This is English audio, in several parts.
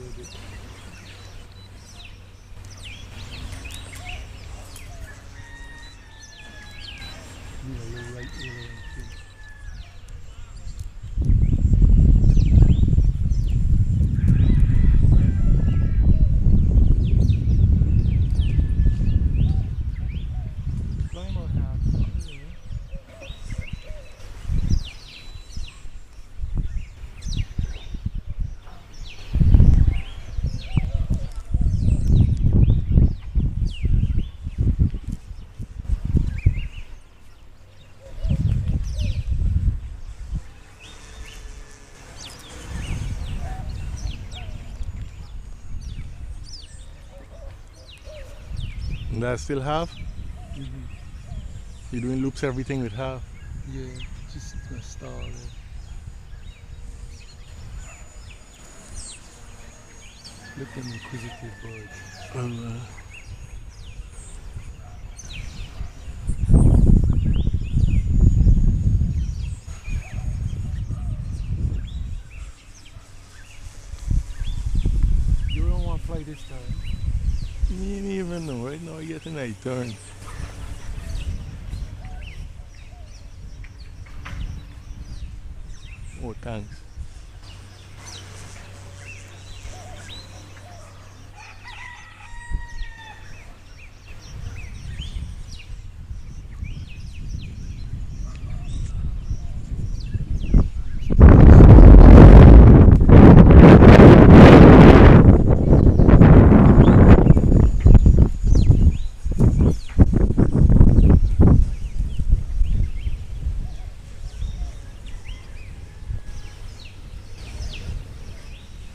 little bit. Yeah, you're right, too. Climb or half. And that's still half? Mm-hmm. You're doing loops everything with half? Yeah, just gonna stall there. Look at them inquisitive birds. You don't want to fly this time? Me ain't even know. Right now I get a night turn. Oh, thanks.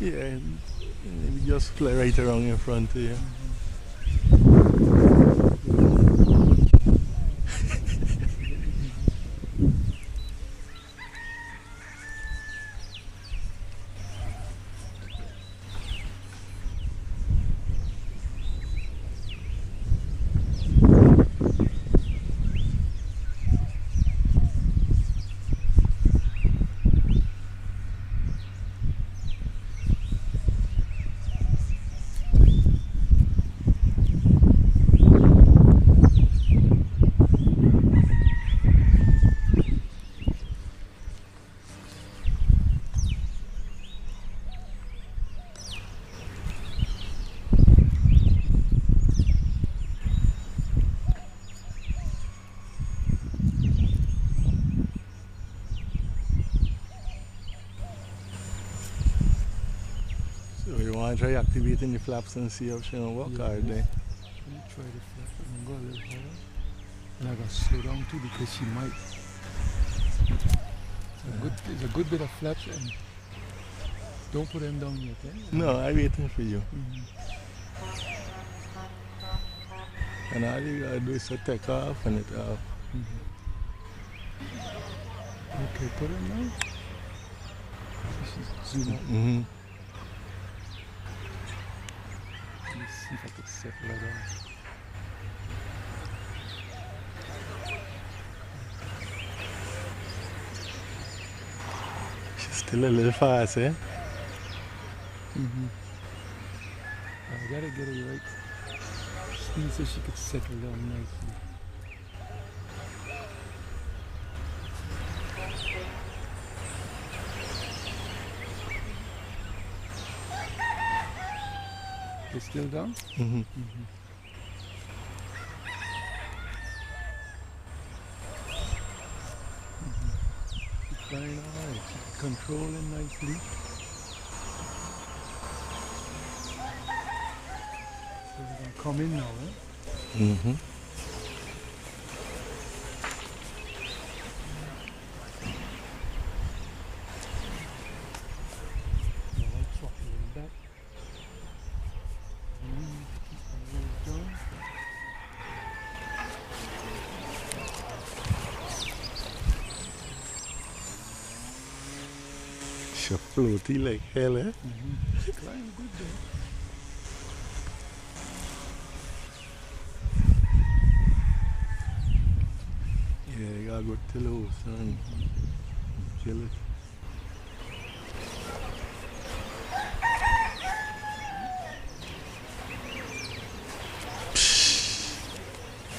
Yeah, maybe just fly right around in front of you. So you want to try activating the flaps and see how she gonna work hard there? Let me try the flap and go a little higher. And I gotta slow down too because she might. It's a good bit of flaps and don't put them down yet, eh? No, I'm waiting for you. Mm-hmm. And all you gotta do is to take off and it off. Mm-hmm. Okay, put it now. Zoom out. Mm-hmm. Let's see if I can settle it down. She's still a little fast, eh? Mm-hmm. I gotta get it right speed so she could settle down nicely. It's still down? Mm-hmm. Mm-hmm. Flying alright, controlling nicely. So we're gonna come in now, eh? Mm-hmm. Now I'll throttle in back. Keep my nose down. She's floaty like hell, eh? Flying good there. Yeah, you gotta go to the house and kill it.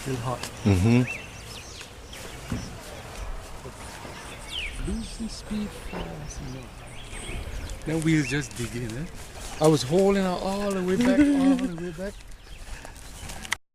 Still hot. Mm-hmm. Losing speed fast. Then wheels just digging, eh? I was hauling out all the way back, all the way back.